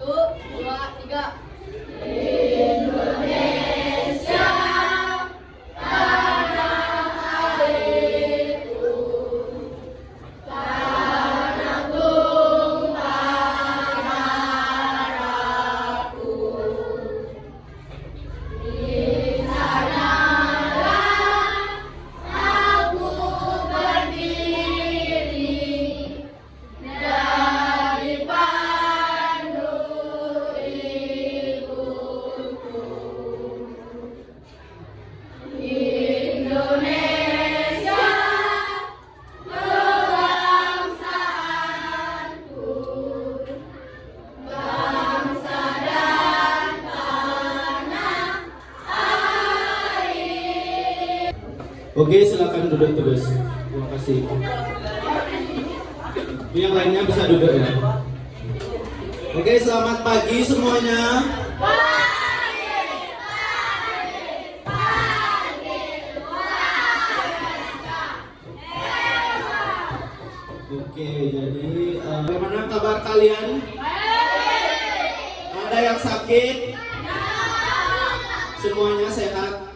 dua, tiga. Oke, silakan duduk terus. Terima kasih. Yang lainnya bisa duduk ya. Oke, selamat pagi semuanya. Oke, jadi bagaimana kabar kalian? Ada yang sakit? Semuanya sehat?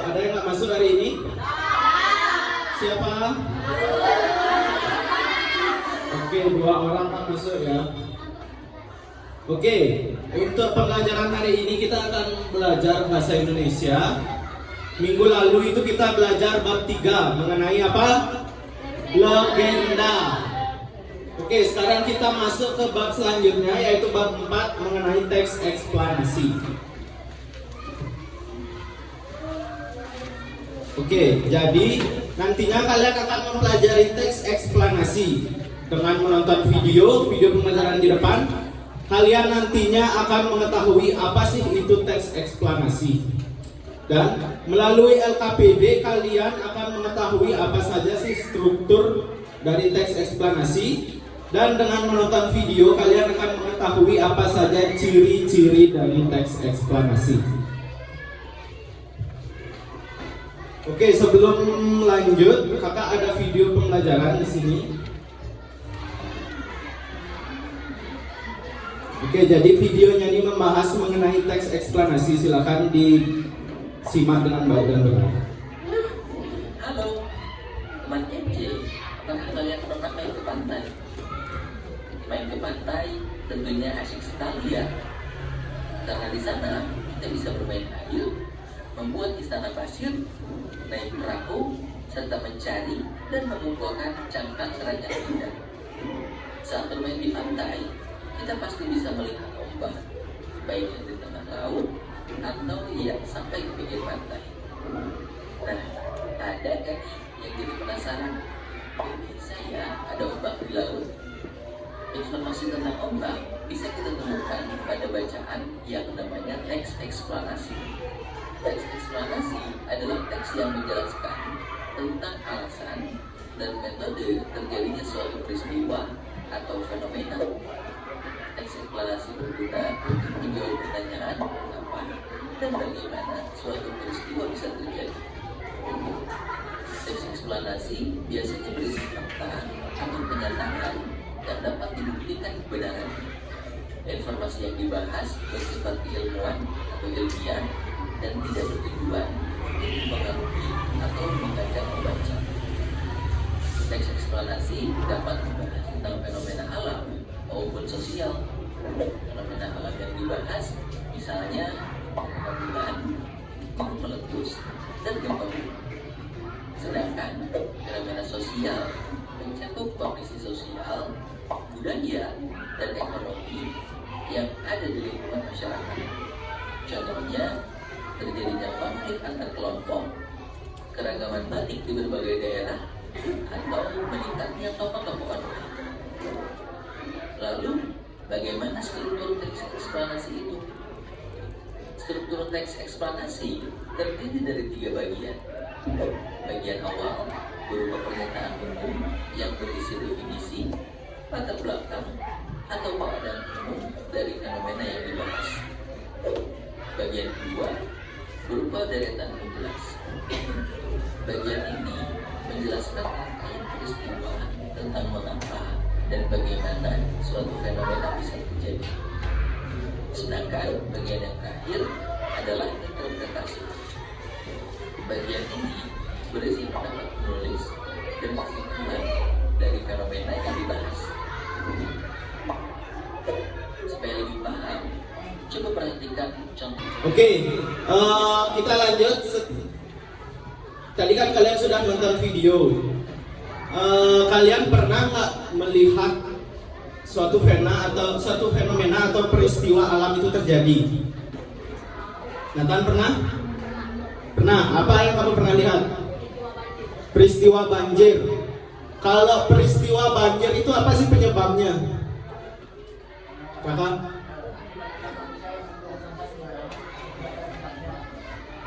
Ada yang nggak masuk hari ini? Siapa? Oke, 2 orang nggak masuk ya. Oke, untuk pembelajaran hari ini kita akan belajar bahasa Indonesia. Minggu lalu itu kita belajar bab 3 mengenai apa? Legenda. Oke, sekarang kita masuk ke bab selanjutnya, yaitu bab 4 mengenai teks eksplanasi. Oke, jadi nantinya kalian akan mempelajari teks eksplanasi dengan menonton video pembelajaran di depan. Kalian nantinya akan mengetahui apa sih itu teks eksplanasi. Dan melalui LKPD kalian akan mengetahui apa saja sih struktur dari teks eksplanasi. Dan dengan menonton video kalian akan mengetahui apa saja ciri-ciri dari teks eksplanasi. Oke, sebelum lanjut, kakak ada video pembelajaran di sini. Oke, jadi videonya ini membahas mengenai teks eksplanasi. Silakan disimak dengan baik dan benar. Halo, teman MC. Apakah kalian pernah main ke pantai? Main ke pantai tentunya asik sekali ya. Karena di sana kita bisa bermain air, membuat istana pasir, naik perahu, serta mencari dan mengumpulkan cangkang kerang yang indah. Saat bermain di pantai, kita pasti bisa melihat ombak, baik yang di tengah laut atau yang sampai ke pinggir pantai. Nah, ada kan yang jadi penasaran? Bisa ya ada ombak di laut? Informasi tentang ombak bisa kita temukan pada bacaan yang namanya teks eksplanasi. Teks eksplanasi adalah teks yang menjelaskan tentang alasan dan metode terjadinya suatu peristiwa atau fenomena. Teks eksplanasi berguna untuk menjawab pertanyaan apa dan bagaimana suatu peristiwa bisa terjadi. Teks eksplanasi biasanya berisi fakta atau pernyataan yang dapat dibuktikan kebenaran. Informasi yang dibahas bersifat ilmuwan atau ilmiah dan tidak bertujuan untuk mengaruhi atau mengajak membaca. Teks eksplanasi dapat membahas tentang fenomena alam maupun sosial. Fenomena alam yang dibahas misalnya bulan, gunung meletus, dan gempa bumi. Sedangkan fenomena sosial mencakup kondisi sosial, budaya, dan ekonomi yang ada di lingkungan masyarakat. Contohnya, terjadinya konflik antar kelompok, keragaman batik di berbagai daerah, atau meningkatnya tokoh-tokoh lain. Lalu, bagaimana struktur teks eksplanasi itu? Struktur teks eksplanasi terdiri dari 3 bagian. Bagian awal berupa pernyataan umum yang berisi definisi, latar belakang, atau pandangan umum dari fenomena yang dibahas. Bagian kedua berupa deretan penjelas. Bagian ini menjelaskan rangkaian peristiwa tentang mengapa dan bagaimana suatu fenomena bisa terjadi. Sedangkan bagian yang terakhir adalah interpretasi. Bagian ini berisi pendapat penulis dan kesimpulan dari fenomena yang dibahas. Supaya lebih paham, coba perhatikan contoh. Oke, kita lanjut. Tadi kan kalian sudah nonton video. Kalian pernah nggak melihat suatu fenomena atau peristiwa alam itu terjadi? Nathan pernah? Pernah. Apa yang kamu pernah lihat? Peristiwa banjir. Kalau peristiwa banjir itu apa sih penyebabnya? Kakak?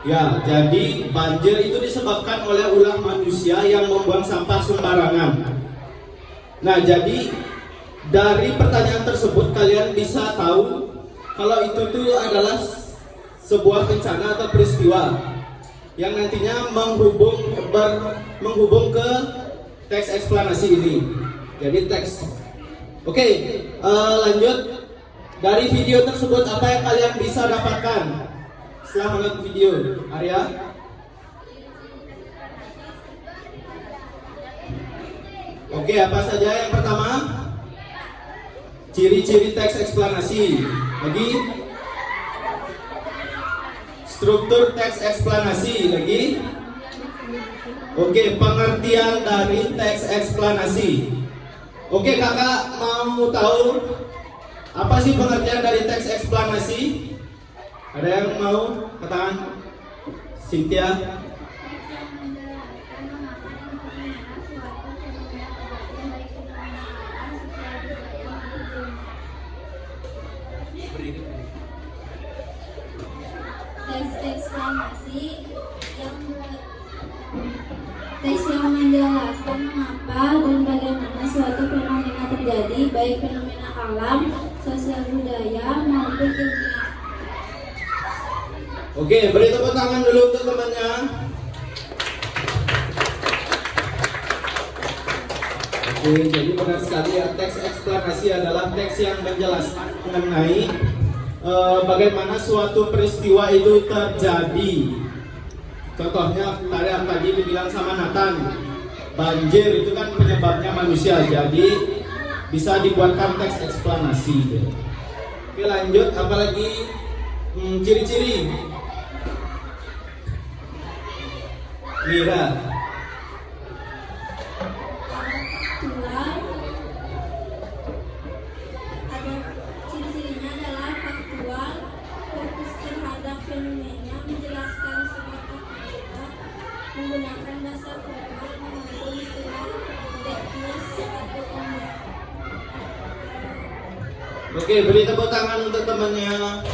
Ya, jadi banjir itu disebabkan oleh ulah manusia yang membuang sampah sembarangan. Nah, jadi dari pertanyaan tersebut kalian bisa tahu kalau itu tuh adalah sebuah bencana atau peristiwa yang nantinya menghubung ke teks eksplanasi ini. Jadi teks. Oke, lanjut. Dari video tersebut apa yang kalian bisa dapatkan setelah menonton video? Arya? Oke, apa saja yang pertama? Ciri-ciri teks eksplanasi. Lagi? Struktur teks eksplanasi. Lagi? Oke, pengertian dari teks eksplanasi. Oke, kakak mau tahu apa sih pengertian dari teks eksplanasi? Ada yang mau katakan? Cynthia? Teks eksplanasi teks yang menjelaskan mengapa dan bagaimana suatu fenomena terjadi, baik fenomena alam, sosial budaya, maupun ilmiah. Oke, beri tepuk tangan dulu untuk temannya. Oke, jadi benar sekali ya, teks eksplanasi adalah teks yang menjelaskan mengenai bagaimana suatu peristiwa itu terjadi. Contohnya tadi dibilang sama Nathan, banjir itu kan penyebabnya manusia, jadi bisa dibuatkan teks eksplanasi. Oke, lanjut, apalagi ciri-ciri. Mira. Ada ciri-cirinya adalah faktual, fokus terhadap fenomena, menjelaskan sebatas fakta, menggunakan dasar formal maupun istilah teknis atau umum. Oke, beri tepuk tangan untuk temannya.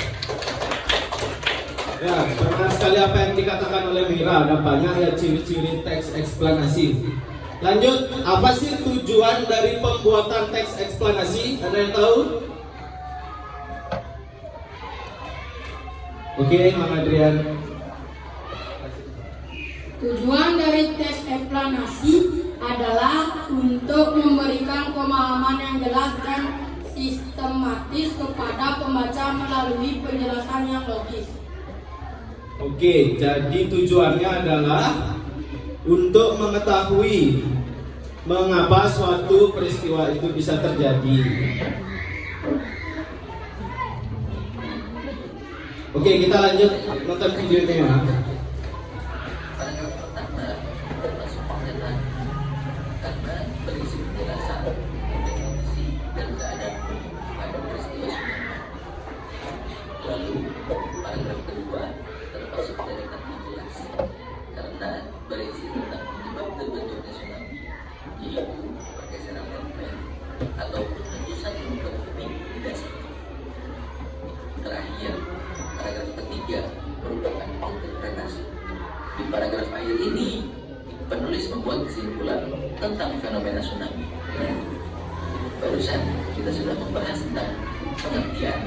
Ya, benar sekali apa yang dikatakan oleh Mira. Ada banyak ya ciri-ciri teks eksplanasi. Lanjut, apa sih tujuan dari pembuatan teks eksplanasi? Ada yang tahu? Oke, Mang Adrian. Tujuan dari teks eksplanasi adalah untuk memberikan pemahaman yang jelas dan sistematis kepada pembaca melalui penjelasan yang logis. Oke, jadi tujuannya adalah untuk mengetahui mengapa suatu peristiwa itu bisa terjadi. Oke, kita lanjut nonton videonya. Paragraf pertama termasuk pernyataan karena berisi penjelasan kondisi dan keadaan pada peristiwa tsunami. Lalu paragraf kedua termasuk deretan penjelas karena berisi tentang penyebab terbentuknya tsunami, yaitu pergeseran lempeng atau letusan muka bumi di dasar. Terakhir, paragraf ketiga merupakan interpretasi. Di paragraf akhir ini, penulis membuat kesimpulan tentang fenomena tsunami. Barusan kita sudah membahas tentang pengertian,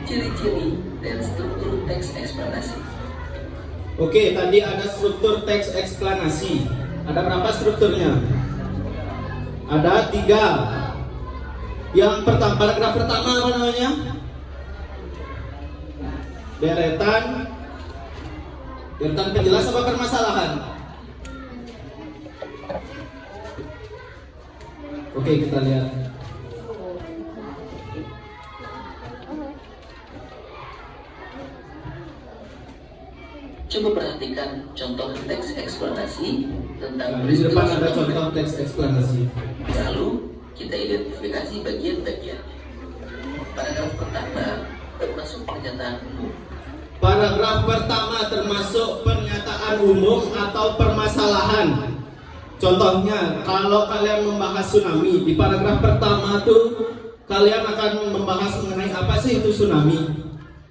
ciri-ciri, dan struktur teks eksplanasi. Oke, tadi ada struktur teks eksplanasi. Ada berapa strukturnya? Ada 3. Yang pertama, paragraf pertama apa namanya? Deretan penjelas apa permasalahan? Oke, kita lihat. Coba perhatikan contoh teks eksplanasi tentang Nah, di depan ada contoh teks eksplanasi. Lalu kita identifikasi bagian-bagian. Paragraf pertama termasuk pernyataan umum. Paragraf pertama termasuk pernyataan umum atau permasalahan. Contohnya, kalau kalian membahas tsunami, di paragraf pertama tuh kalian akan membahas mengenai apa sih itu tsunami.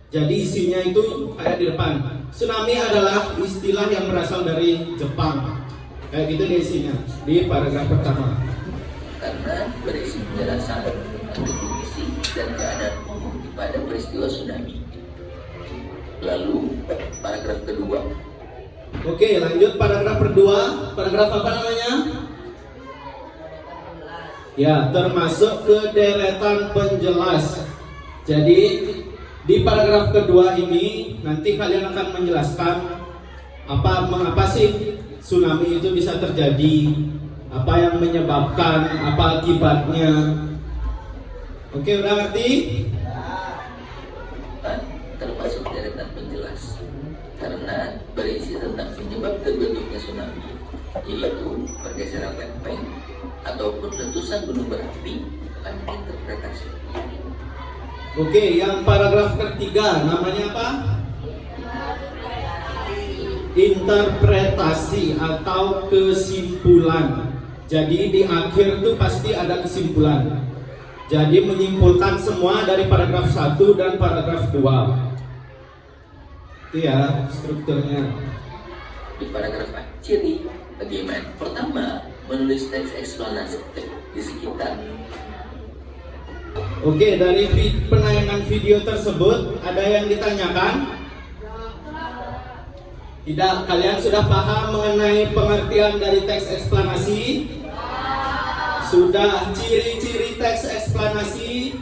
Jadi isinya itu kayak di depan. Tsunami adalah istilah yang berasal dari Jepang. Kayak gitu di isinya di paragraf pertama. Karena berisi penjelasan definisi dan keadaan umum pada peristiwa tsunami. Lalu paragraf kedua. Oke, lanjut paragraf kedua. Paragraf apa namanya? Ya, termasuk ke deretan penjelas. Jadi di paragraf kedua ini nanti kalian akan menjelaskan mengapa sih tsunami itu bisa terjadi, apa yang menyebabkan, apa akibatnya. Oke, udah ngerti? Termasuk deretan penjelas karena berisi tentang penyebab terbentuknya tsunami, yaitu pergeseran lempeng ataupun letusan gunung berapi dan interpretasi. Oke, yang paragraf ketiga namanya apa? Interpretasi atau kesimpulan. Jadi di akhir tuh pasti ada kesimpulan. Jadi menyimpulkan semua dari paragraf 1 dan paragraf 2. Itu ya strukturnya. Di paragraf ciri bagaimana? Pertama, menulis teks eksplanasi di sekitar. Oke, dari penayangan video tersebut ada yang ditanyakan? Tidak, kalian sudah paham mengenai pengertian dari teks eksplanasi? Sudah, ciri-ciri teks eksplanasi?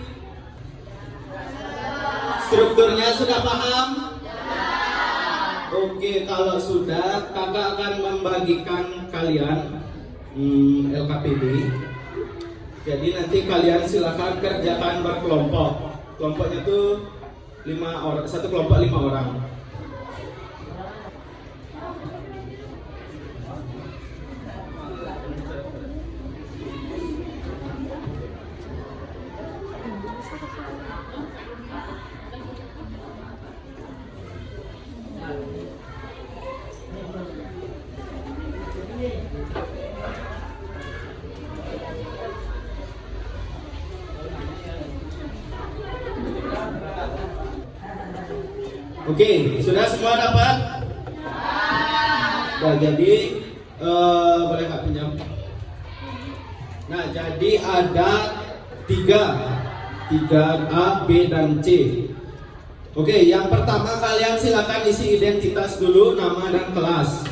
Strukturnya sudah paham? Oke, kalau sudah, kakak akan membagikan kalian LKPD. Jadi nanti kalian silakan kerjakan berkelompok. Kelompoknya tuh 5 orang, satu kelompok 5 orang. Oke, sudah semua dapat? Nah, jadi boleh Kak pinjam? Nah, jadi ada 3 A, B, dan C. Oke, yang pertama kalian silakan isi identitas dulu, nama dan kelas.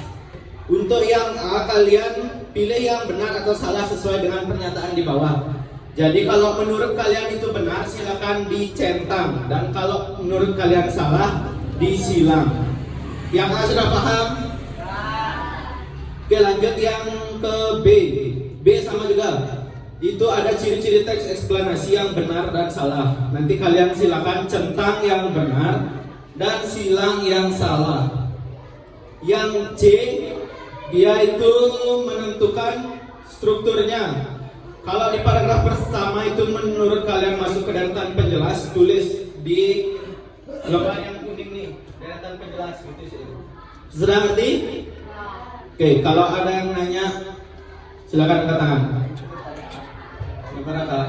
Untuk yang A, kalian pilih yang benar atau salah sesuai dengan pernyataan di bawah. Jadi kalau menurut kalian itu benar, silakan dicentang, dan kalau menurut kalian salah, disilang. Yang A sudah paham? Oke, lanjut yang ke B. B sama juga. Itu ada ciri-ciri teks eksplanasi yang benar dan salah. Nanti kalian silakan centang yang benar dan silang yang salah. Yang C, dia itu menentukan strukturnya. Kalau di paragraf pertama itu menurut kalian masuk ke deretan penjelas, tulis di lembar yang kuning nih, deretan penjelas gitu sih. Sudah ngerti? Oke, kalau ada yang nanya silakan angkat tangan. Gimana Kak?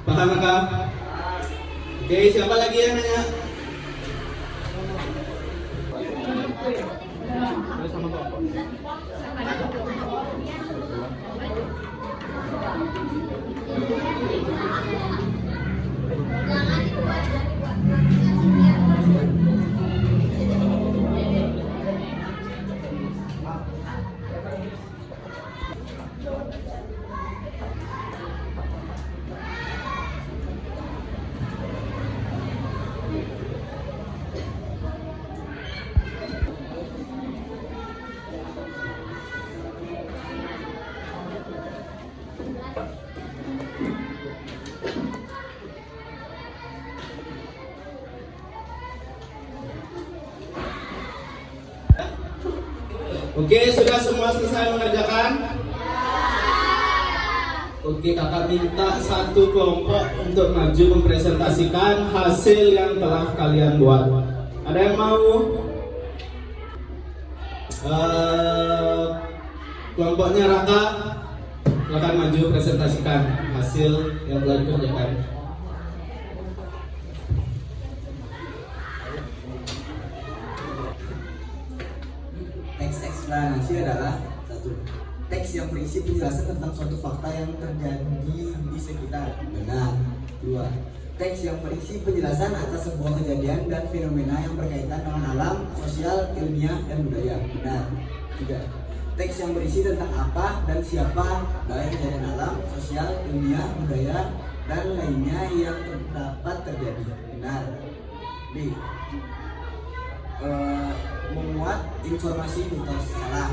Paham Kak? Oke, siapa lagi yang nanya? Oke, sudah semua selesai mengerjakan? Oke, kakak minta satu kelompok untuk maju mempresentasikan hasil yang telah kalian buat. Ada yang mau? Kelompoknya Raka, silakan maju presentasikan hasil yang telah dikerjakan. Teks eksplanasi adalah satu teks yang berisi penjelasan tentang suatu fakta yang terjadi di sekitar. Benar. Dua, teks yang berisi penjelasan atas sebuah kejadian dan fenomena yang berkaitan dengan alam, sosial, ilmiah, dan budaya. Benar. Tiga, teks yang berisi tentang apa dan siapa, baik kejadian alam, sosial, ilmiah, budaya, dan lainnya yang dapat terjadi. Benar. B, memuat informasi mitos. Salah.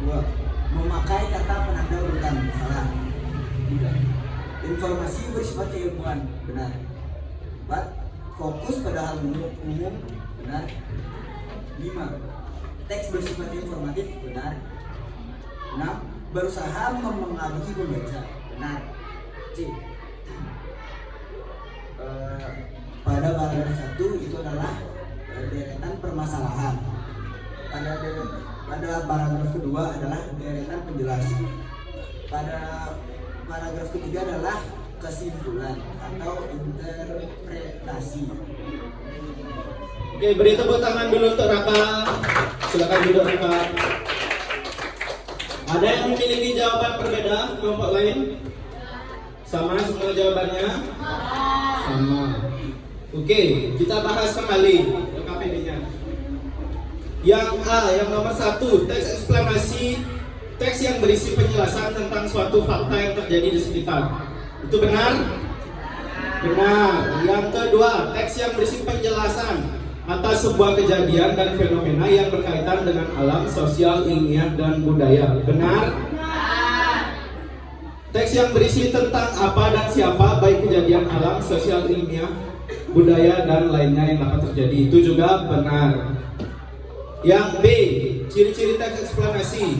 2, memakai kata penanda urutan. Salah. 3, informasi bersifat keilmuan. Benar. 4, fokus pada hal umum. Benar. 5, teks bersifat informatif. Benar. 6, berusaha mempengaruhi pembaca. Benar. C, pada paragraf 1 itu adalah deretan permasalahan. Pada paragraf kedua adalah deretan penjelasan. Pada paragraf ketiga adalah kesimpulan atau interpretasi. Oke, beri tepuk tangan dulu untuk Raka. Silakan duduk Raka. Ada yang memiliki jawaban berbeda kelompok lain? Sama semua jawabannya? Sama. Oke, kita bahas kembali KPD-nya. Yang A, yang nomor 1, teks eksplanasi, teks yang berisi penjelasan tentang suatu fakta yang terjadi di sekitar. Itu benar? Benar. Yang kedua, teks yang berisi penjelasan atas sebuah kejadian dan fenomena yang berkaitan dengan alam, sosial, ilmiah, dan budaya. Benar? Teks yang berisi tentang apa dan siapa, baik kejadian alam, sosial, ilmiah, budaya, dan lainnya yang dapat terjadi. Itu juga benar. Yang B, ciri-ciri teks eksplanasi,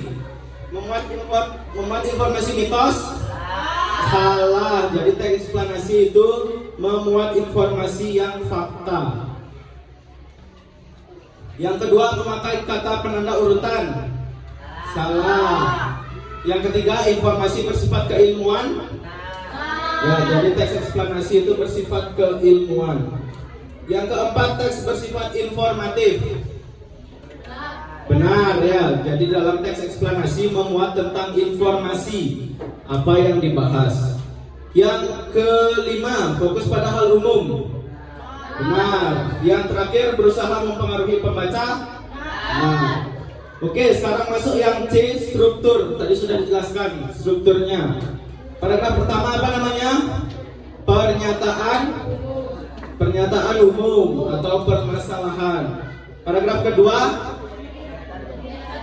memuat informasi mitos. Salah. Jadi teks eksplanasi itu memuat informasi yang fakta. Yang kedua, memakai kata penanda urutan. Salah. Yang ketiga, informasi bersifat keilmuan. Ya, jadi teks eksplanasi itu bersifat keilmuan. Yang keempat, teks bersifat informatif. Benar ya, jadi dalam teks eksplanasi memuat tentang informasi apa yang dibahas. Yang kelima, fokus pada hal umum. Benar. Yang terakhir, berusaha mempengaruhi pembaca. Nah. Oke, sekarang masuk yang C, struktur. Tadi sudah dijelaskan strukturnya. Paragraf pertama apa namanya? Pernyataan umum atau permasalahan. Paragraf kedua,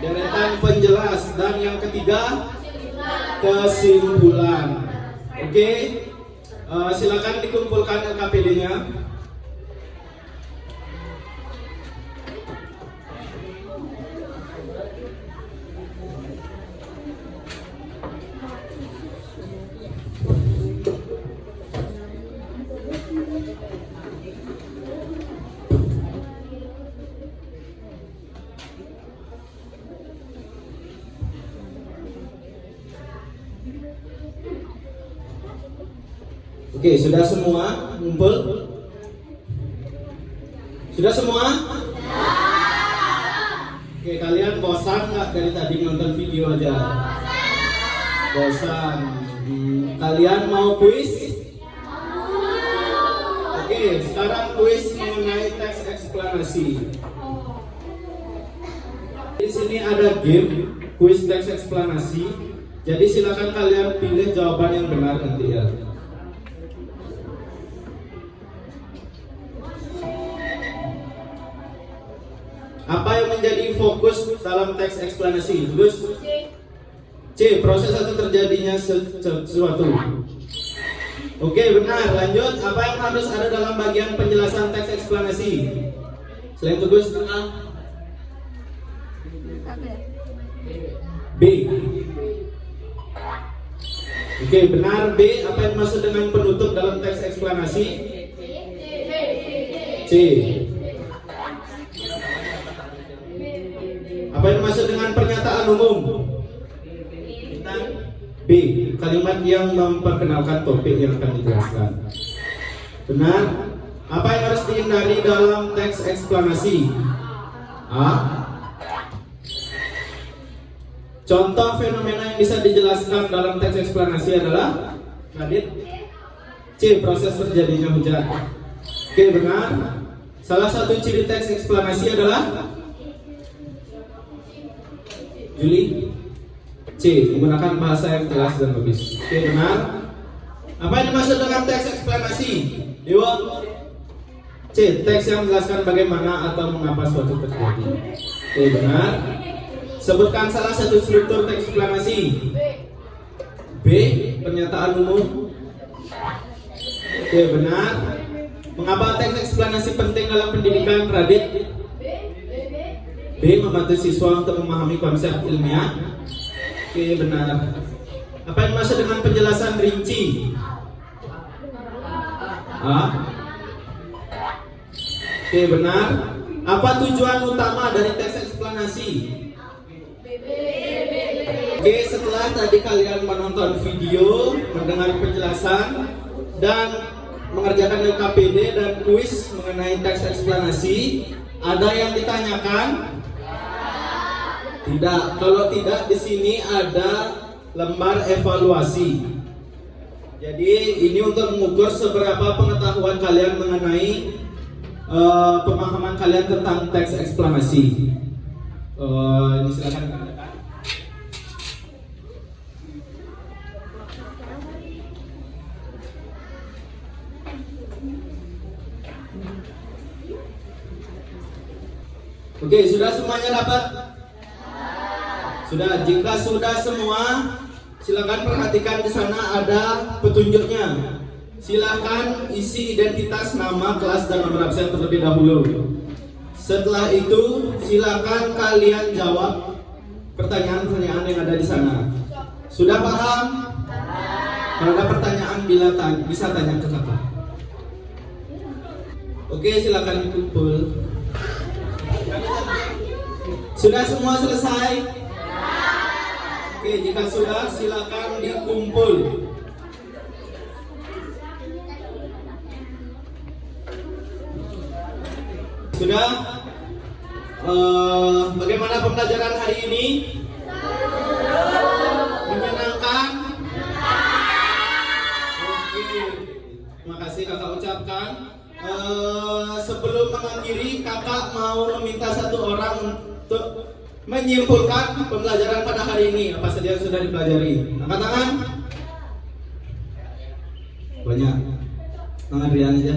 deretan penjelas, dan yang ketiga, kesimpulan. Oke, silakan dikumpulkan LKPD-nya. Oke, sudah semua ngumpul? Sudah semua? Oke, kalian bosan nggak dari tadi nonton video aja? Bosan. Kalian mau kuis? Oke, sekarang kuis mengenai teks eksplanasi. Di sini ada game kuis teks eksplanasi. Jadi silakan kalian pilih jawaban yang benar nanti ya. Apa yang menjadi fokus dalam teks eksplanasi? Terus C, proses atau terjadinya sesuatu. Oke, benar. Lanjut, apa yang harus ada dalam bagian penjelasan teks eksplanasi? Selain tugas B. Oke, benar B. Apa yang dimaksud dengan penutup dalam teks eksplanasi? C. Apa yang dimaksud dengan pernyataan umum? B. Kalimat yang memperkenalkan topik yang akan dijelaskan. Benar. Apa yang harus dihindari dalam teks eksplanasi? A. Contoh fenomena yang bisa dijelaskan dalam teks eksplanasi adalah Radit. C. Proses terjadinya hujan. Oke, benar. Salah satu ciri teks eksplanasi adalah Juli. C. Menggunakan bahasa yang jelas dan logis. Oke, benar. Apa yang dimaksud dengan teks eksplanasi? Dewa. C. Teks yang menjelaskan bagaimana atau mengapa suatu terjadi. Oke, benar. Sebutkan salah satu struktur teks eksplanasi. B. Pernyataan umum. Oke, benar. Mengapa teks eksplanasi penting dalam pendidikan, Radit? B. Membantu siswa untuk memahami konsep ilmiah. Oke, benar. Apa yang dimaksud dengan penjelasan rinci? A. Oke, benar. Apa tujuan utama dari teks eksplanasi? Oke, setelah tadi kalian menonton video, mendengar penjelasan, dan mengerjakan LKPD dan kuis mengenai teks eksplanasi, ada yang ditanyakan? Tidak. Kalau tidak, di sini ada lembar evaluasi. Jadi ini untuk mengukur seberapa pengetahuan kalian mengenai pemahaman kalian tentang teks eksplanasi. Ini silakan. Oke, sudah semuanya dapat? Sudah. Jika sudah semua, silakan perhatikan di sana ada petunjuknya. Silakan isi identitas, nama, kelas, dan nomor absen terlebih dahulu. Setelah itu, silakan kalian jawab pertanyaan-pertanyaan yang ada di sana. Sudah paham? Kalau ada pertanyaan bisa tanya ke kakak. Oke, silakan dikumpul. Sudah semua selesai? Oke, jika sudah, silakan dikumpul. Sudah? Bagaimana pembelajaran hari ini? Menyenangkan? Oke, terima kasih kakak ucapkan. Sebelum mengakhiri, kakak mau meminta satu orang untuk menyimpulkan pembelajaran pada hari ini. Apa saja yang sudah dipelajari? Angkat tangan. Banyak. Bang Adrian aja.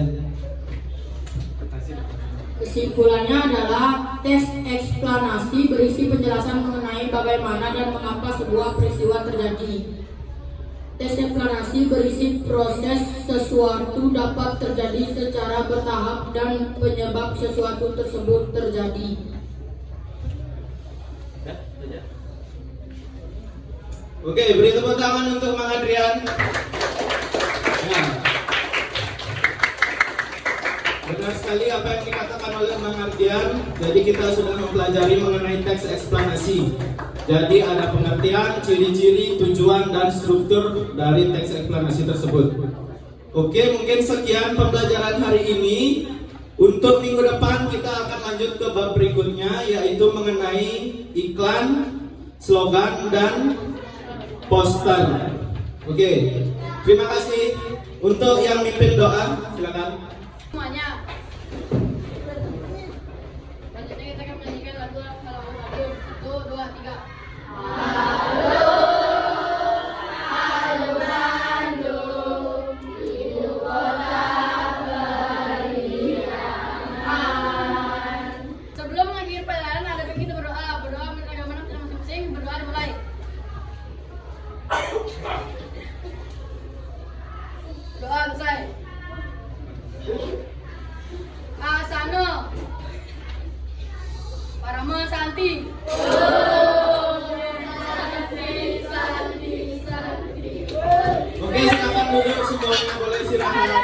Kesimpulannya adalah tes eksplanasi berisi penjelasan mengenai bagaimana dan mengapa sebuah peristiwa terjadi. Tes eksplanasi berisi proses sesuatu dapat terjadi secara bertahap dan penyebab sesuatu tersebut terjadi. Oke, beri tepuk tangan untuk Mang Adrian. Nah, benar sekali apa yang dikatakan oleh Mang Adrian. Jadi kita sudah mempelajari mengenai teks eksplanasi. Jadi ada pengertian, ciri-ciri, tujuan, dan struktur dari teks eksplanasi tersebut. Oke, mungkin sekian pembelajaran hari ini. Untuk minggu depan kita akan lanjut ke bab berikutnya, yaitu mengenai iklan, slogan, dan poster. Oke, terima kasih. Untuk yang mimpin doa, silakan. Semuanya. Selanjutnya kita akan menyanyikan lagu Halaman Radio. 1, 2, 3. Sebelum mengakhiri pelajaran, ada baik kita berdoa. Berdoa menurut agama masing-masing. Berdoa dimulai. Doa selesai. Asana Parama Santi. Halo.